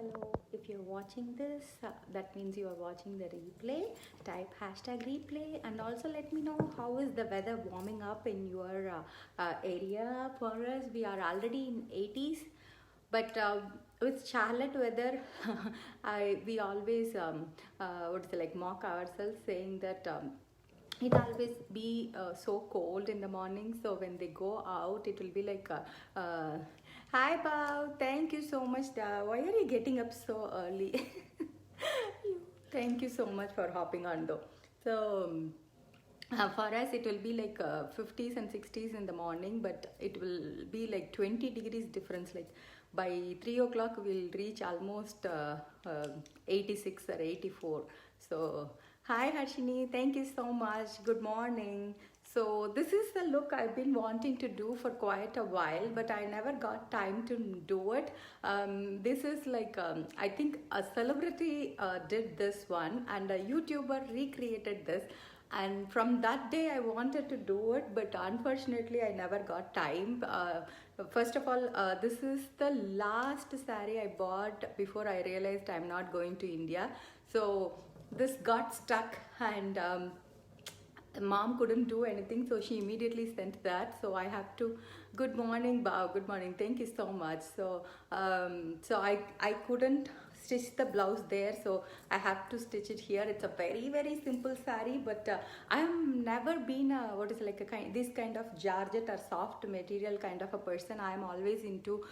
hello. If you're watching this, that means you are watching the replay. Type hashtag replay and also let me know how is the weather warming up in your area. For us, we are already in 80s, but with Charlotte weather, we always mock ourselves saying that. It always be so cold in the morning, so when they go out it will be like hi Bow, thank you so much. Why are you getting up so early? Thank you so much for hopping on though. So for us it will be like 50s and 60s in the morning, but it will be like 20 degrees difference. Like by 3 o'clock we'll reach almost 86 or 84. So hi Harshini, thank you so much. Good morning. So this is the look I've been wanting to do for quite a while, but I never got time to do it. This is like I think a celebrity did this one, and a YouTuber recreated this, and from that day I wanted to do it, but unfortunately I never got time. First of all, this is the last saree I bought before I realized I'm not going to India. So this got stuck, and mom couldn't do anything, so she immediately sent that. So I have to. Good morning, Bob. Good morning, thank you so much. So I couldn't stitch the blouse there, so I have to stitch it here. It's a very simple saree, but I have never been a this kind of georgette or soft material kind of a person. I am always into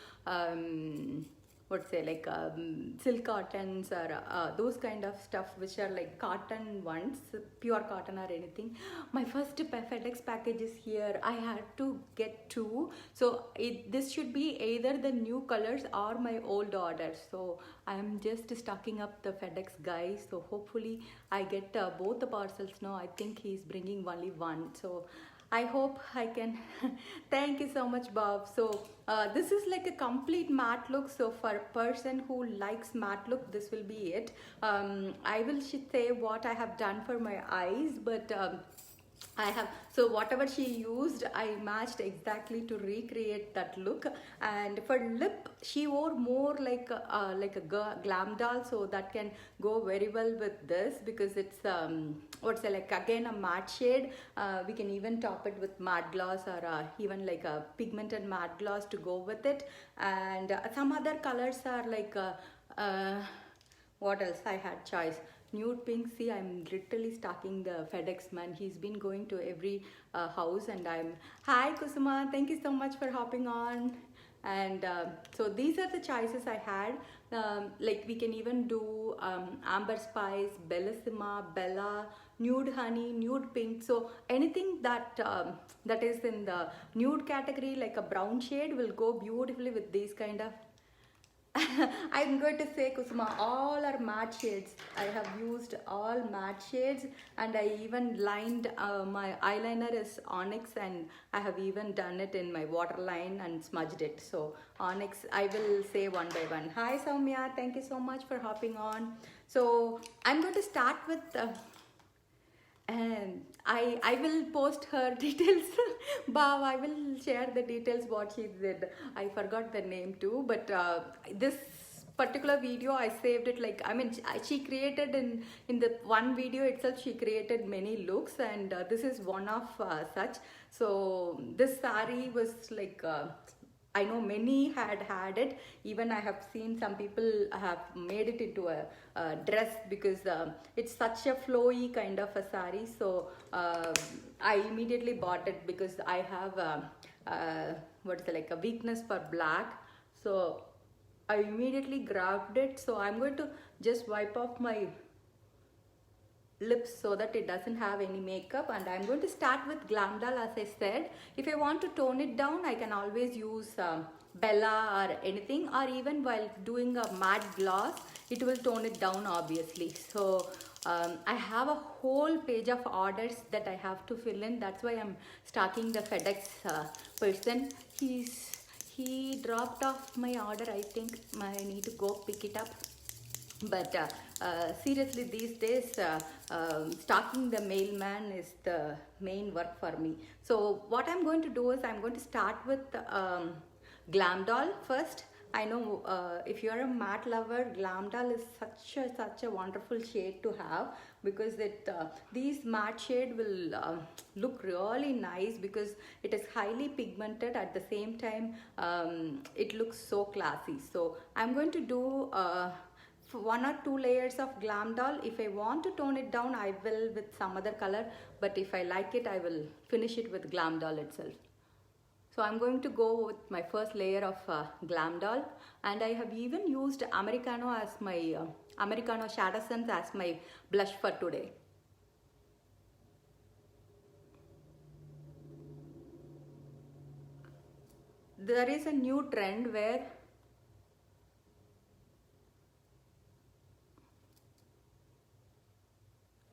silk cottons or those kind of stuff which are like cotton ones, pure cotton or anything. My first FedEx package is here. I had to get two, so this should be either the new colors or my old orders. So I'm just stocking up the FedEx guy, so hopefully I get both the parcels. Now I think he's bringing only one, so I hope I can. Thank you so much, Bob. So this is like a complete matte look. So for a person who likes matte look, this will be it. I will say what I have done for my eyes, but I have, so whatever she used, I matched exactly to recreate that look. And for lip, she wore more like a glam doll, so that can go very well with this, because it's again a matte shade. We can even top it with matte gloss, or even like a pigmented matte gloss to go with it. And some other colors are like what else I had choice. Nude pink. See, I'm literally stalking the FedEx man. He's been going to every house, and hi Kusuma, thank you so much for hopping on. And so these are the choices I had. Like we can even do amber spice, bellissima, bella, nude honey, nude pink. So anything that that is in the nude category, like a brown shade, will go beautifully with these kind of. I'm going to say, Kusuma, all are matte shades. I have used all matte shades, and I even lined my eyeliner is onyx, and I have even done it in my waterline and smudged it. So onyx, I will say one by one. Hi Soumya, thank you so much for hopping on. So I'm going to start with and I will post her details. Bob, I will share the details what she did. I forgot the name too, but this particular video I saved it. Like, I mean, she created in the one video itself, she created many looks, and this is one of such. So this saree was like I know many had it. Even I have seen some people have made it into a dress, because it's such a flowy kind of a saree. So I immediately bought it because I have a weakness for black. So I immediately grabbed it. So I'm going to just wipe off my lips so that it doesn't have any makeup, and I'm going to start with glam doll. As I said, if I want to tone it down, I can always use Bella or anything, or even while doing a matte gloss, it will tone it down obviously. So I have a whole page of orders that I have to fill in. That's why I'm stalking the FedEx person. He dropped off my order. I think I need to go pick it up. But seriously, these days stalking the mailman is the main work for me. So what I'm going to do is I'm going to start with glam doll first. I know if you're a matte lover, Glamdal is such a wonderful shade to have, because it these matte shade will look really nice because it is highly pigmented. At the same time, it looks so classy. So I'm going to do one or two layers of Glamdal. If I want to tone it down, I will with some other color. But if I like it, I will finish it with Glamdal itself. So I'm going to go with my first layer of Glamdal, and I have even used Americano as my Americano Shadow Sense as my blush for today. There is a new trend where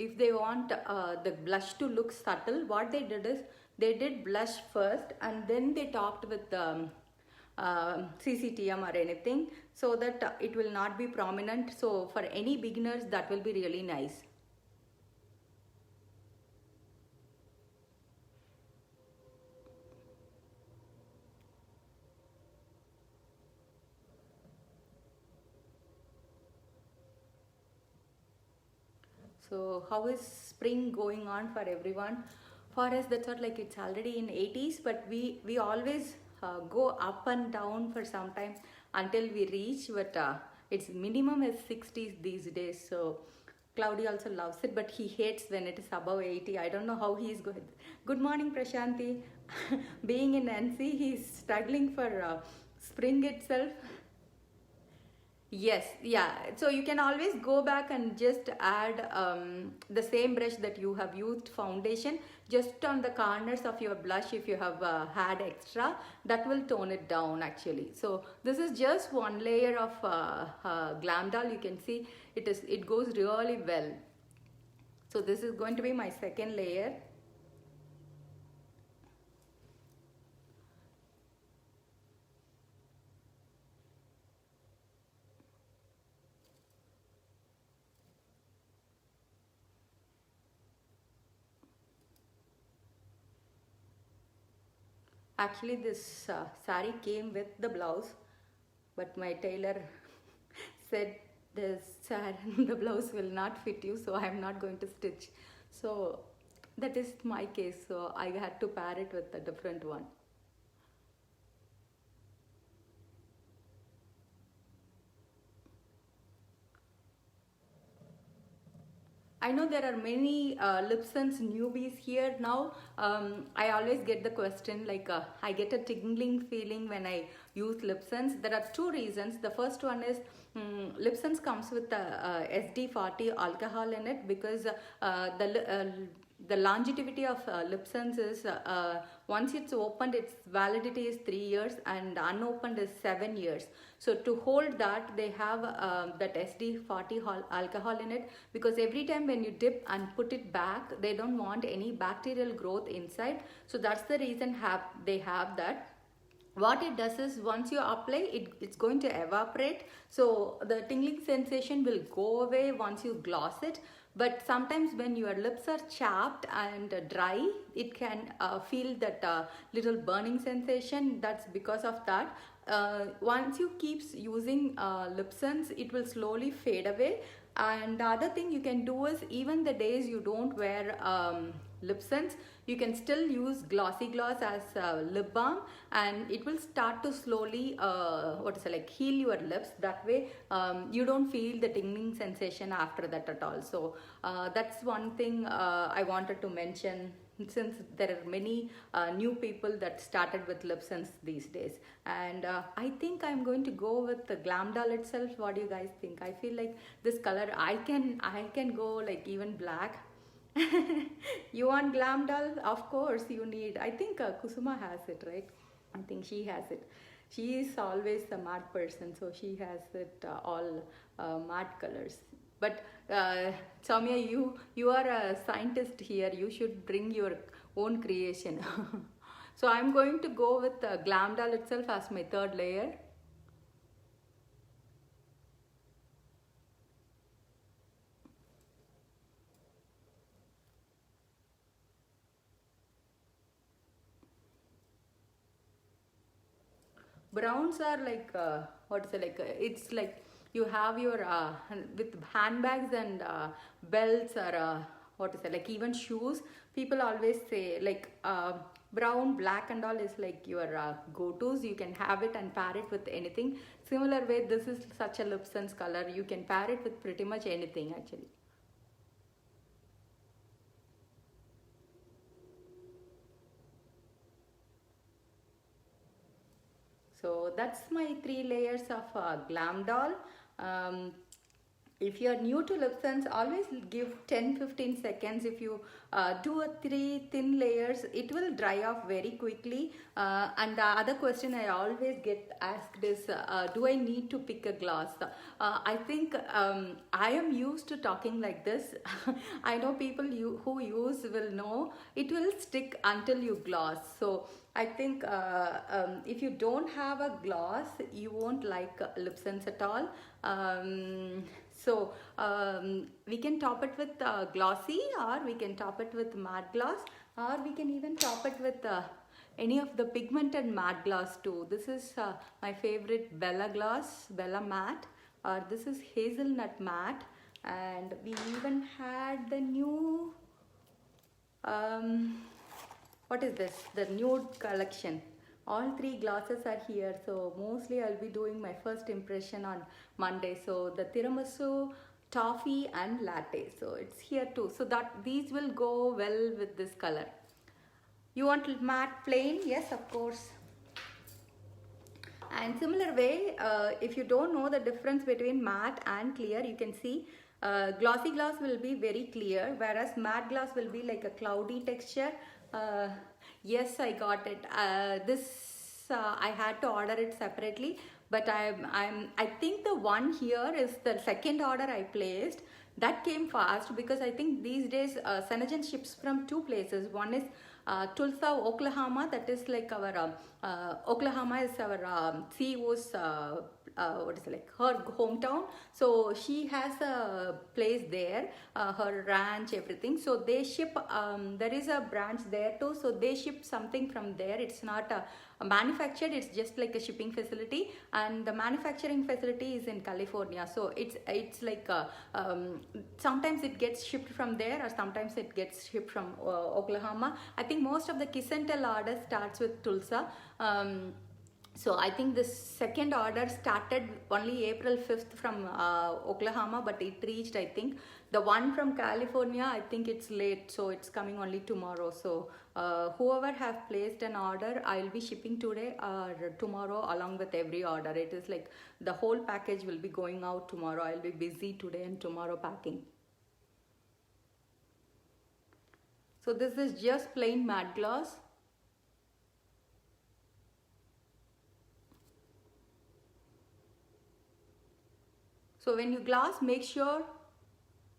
if they want the blush to look subtle, what they did is they did blush first and then they talked with CCTM or anything, so that it will not be prominent. So for any beginners, that will be really nice. So how is spring going on for everyone? For us, that's what, like, it's already in 80s, but we always go up and down for some time until we reach. But its minimum is 60s these days. So Cloudy also loves it, but he hates when it is above 80. I don't know how he is going. Good morning, Prashanti. Being in NC, he's struggling for spring itself. Yes, yeah. So you can always go back and just add the same brush that you have used foundation just on the corners of your blush if you have had extra. That will tone it down actually. So this is just one layer of Glamdal. You can see it goes really well. So this is going to be my second layer. Actually, this sari came with the blouse, but my tailor said the blouse will not fit you, so I'm not going to stitch. So that is my case. So I had to pair it with a different one. I know there are many Lipson's newbies here now. I always get the question, like, I get a tingling feeling when I use Lipson's. There are two reasons. The first one is Lipson's comes with SD40 alcohol in it, because the longevity of Lipson's is once it's opened, its validity is 3 years, and unopened is 7 years. So to hold that, they have that SD40 alcohol in it, because every time when you dip and put it back, they don't want any bacterial growth inside. So that's the reason they have that. What it does is once you apply it's going to evaporate, so the tingling sensation will go away once you gloss it. But sometimes when your lips are chapped and dry, it can feel that little burning sensation. That's because of that. Once you keep using Lipson's, it will slowly fade away. And the other thing you can do is, even the days you don't wear Lipson's, you can still use Glossy Gloss as lip balm, and it will start to slowly heal your lips. That way you don't feel the tingling sensation after that at all. So that's one thing I wanted to mention, since there are many new people that started with Lipson's these days. And I think I'm going to go with the Glamdal itself. What do you guys think? I feel like this color, I can go like even black. You want Glamdal? Of course you need. I think Kusuma has it, right? I think she has it. She is always a matte person, so she has it all matte colors. But Soumya, you are a scientist here. You should bring your own creation. So I'm going to go with Glamdal itself as my third layer. browns are like what is it like? It's like you have your with handbags and belts or what is it like? Even shoes. People always say like brown, black, and all is like your go-tos. You can have it and pair it with anything. Similar way, this is such a Lipson's color. You can pair it with pretty much anything actually. So that's my 3 layers of Glam Doll. Um, if you are new to Lipson's, always give 10-15 seconds. If you do a 3 thin layers, it will dry off very quickly. And the other question I always get asked is, do I need to pick a gloss? I think I am used to talking like this. I know people who use will know it will stick until you gloss. So I think if you don't have a gloss, you won't like Lipson's at all. We can top it with glossy, or we can top it with matte gloss, or we can even top it with any of the pigmented matte gloss too. This is my favorite Bella gloss, Bella matte, or this is hazelnut matte, and we even had the new what is this, the nude collection. All 3 glosses are here, so mostly I'll be doing my first impression on Monday. So the tiramisu, toffee, and latte, so it's here too. So that these will go well with this color. You want matte plain? Yes, of course. And similar way, if you don't know the difference between matte and clear, you can see glossy gloss will be very clear, whereas matte gloss will be like a cloudy texture. Yes, I got it. This I had to order it separately, but I think the one here is the second order I placed. That came fast because I think these days Senagen ships from 2 places. One is Tulsa, Oklahoma. That is like our Oklahoma is our CEO's what is it like, her hometown. So she has a place there, her ranch, everything. So they ship, there is a branch there too. So they ship something from there. It's not manufactured, it's just like a shipping facility, and the manufacturing facility is in California. So it's like sometimes it gets shipped from there, or sometimes it gets shipped from Oklahoma. I think most of the kiss and tell order starts with Tulsa. So I think the second order started only April 5th from Oklahoma, but it reached, I think. The one from California, I think it's late, so it's coming only tomorrow. So whoever have placed an order, I'll be shipping today or tomorrow along with every order. It is like the whole package will be going out tomorrow. I'll be busy today and tomorrow packing. So this is just plain matte gloss. So when you gloss, make sure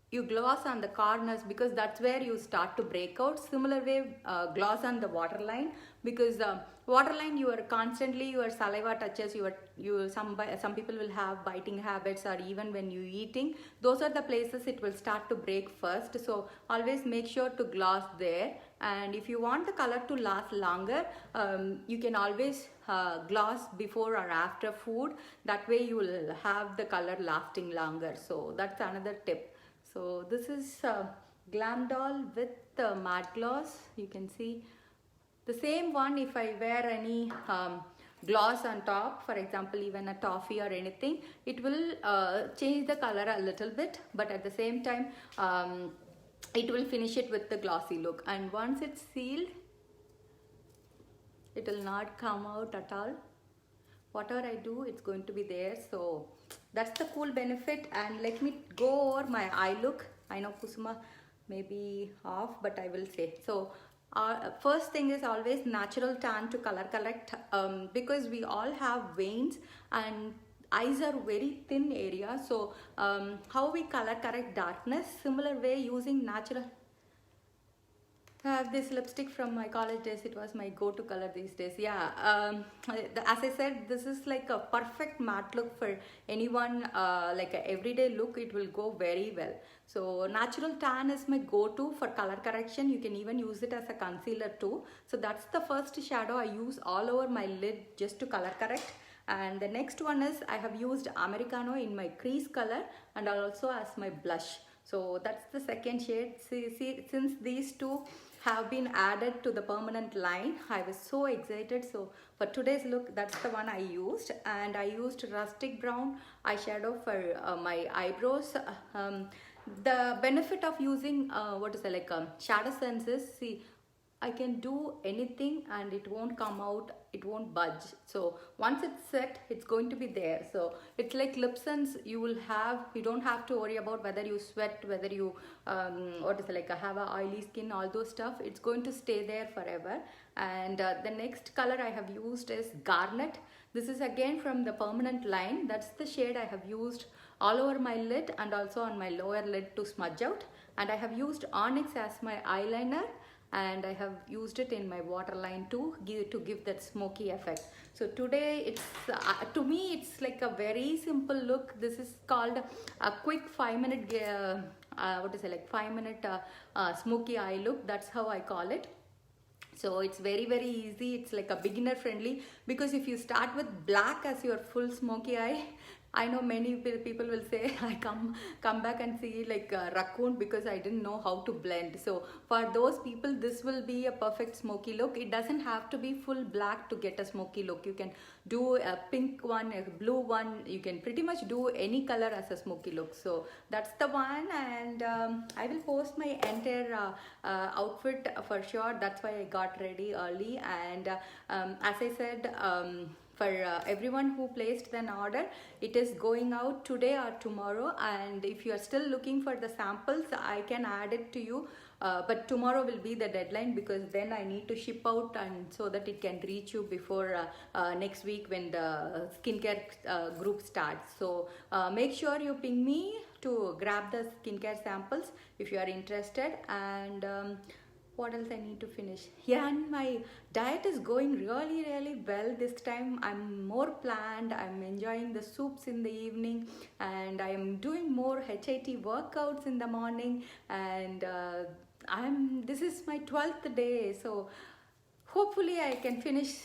you gloss on the corners, because that's where you start to break out. Similar way, gloss on the waterline, because waterline, you are constantly, your saliva touches, some people will have biting habits, or even when you eating, those are the places it will start to break first. So always make sure to gloss there. And if you want the color to last longer, you can always gloss before or after food. That way you will have the color lasting longer. So that's another tip. So this is Glam Doll with matte gloss. You can see the same one. If I wear any gloss on top, for example even a toffee or anything, it will change the color a little bit, but at the same time it will finish it with the glossy look. And once it's sealed, it will not come out at all. Whatever I do, it's going to be there. So that's the cool benefit. And let me go over my eye look. I know Kusuma may be off, but I will say. So first thing is always natural tan to color correct, because we all have veins and eyes are very thin area. So how we color correct darkness, similar way using natural. I have this lipstick from my college days. It was my go-to color these days. Yeah, as I said, this is like a perfect matte look for anyone, like a everyday look. It will go very well. So natural tan is my go-to for color correction. You can even use it as a concealer too. So that's the first shadow I use all over my lid just to color correct. And the next one is I have used Americano in my crease color and also as my blush. So that's the second shade. See, since these two have been added to the permanent line, I was so excited. So for today's look, that's the one I used. And I used rustic brown eyeshadow for my eyebrows. The benefit of using shadow sense is, see, I can do anything and it won't come out, it won't budge. So once it's set, it's going to be there. So it's like lip sense. You don't have to worry about whether you sweat, whether you have a oily skin, all those stuff. It's going to stay there forever. And the next color I have used is Garnet. This is again from the permanent line. That's the shade I have used all over my lid and also on my lower lid to smudge out. And I have used Onyx as my eyeliner, and I have used it in my waterline too to give that smoky effect. So today it's to me it's like a very simple look. This is called a quick 5-minute 5-minute smoky eye look. That's how I call it. So it's very easy. It's like a beginner friendly, because if you start with black as your full smoky eye, I know many people will say I come back and see like a raccoon because I didn't know how to blend. So for those people, this will be a perfect smoky look. It doesn't have to be full black to get a smoky look. You can do a pink one, a blue one. You can pretty much do any color as a smoky look. So that's the one. And I will post my entire outfit for sure. That's why I got ready early. And as I said, for everyone who placed an order, it is going out today or tomorrow. And if you are still looking for the samples, I can add it to you, but tomorrow will be the deadline, because then I need to ship out, and so that it can reach you before next week when the skincare group starts. So make sure you ping me to grab the skincare samples if you are interested. And what else I need to finish? Yeah, and my diet is going really well this time. I'm more planned. I'm enjoying the soups in the evening, and I am doing more HIIT workouts in the morning. And this is my 12th day, so hopefully I can finish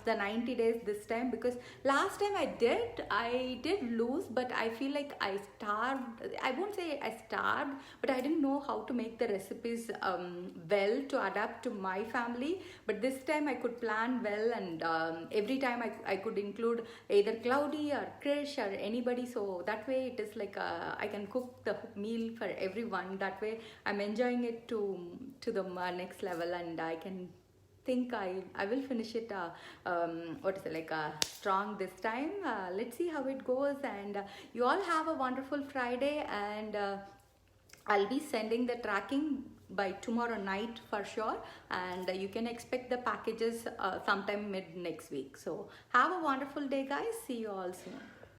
the 90 days this time, because last time I did lose, but I feel like I starved. I won't say I starved, but I didn't know how to make the recipes well to adapt to my family. But this time I could plan well, and every time I could include either Cloudy or Krish or anybody. So that way it is like I can cook the meal for everyone. That way I'm enjoying it to the next level, and I can think I will finish it strong this time. Let's see how it goes. And you all have a wonderful Friday, and I'll be sending the tracking by tomorrow night for sure, and you can expect the packages sometime mid next week. So have a wonderful day, guys. See you all soon.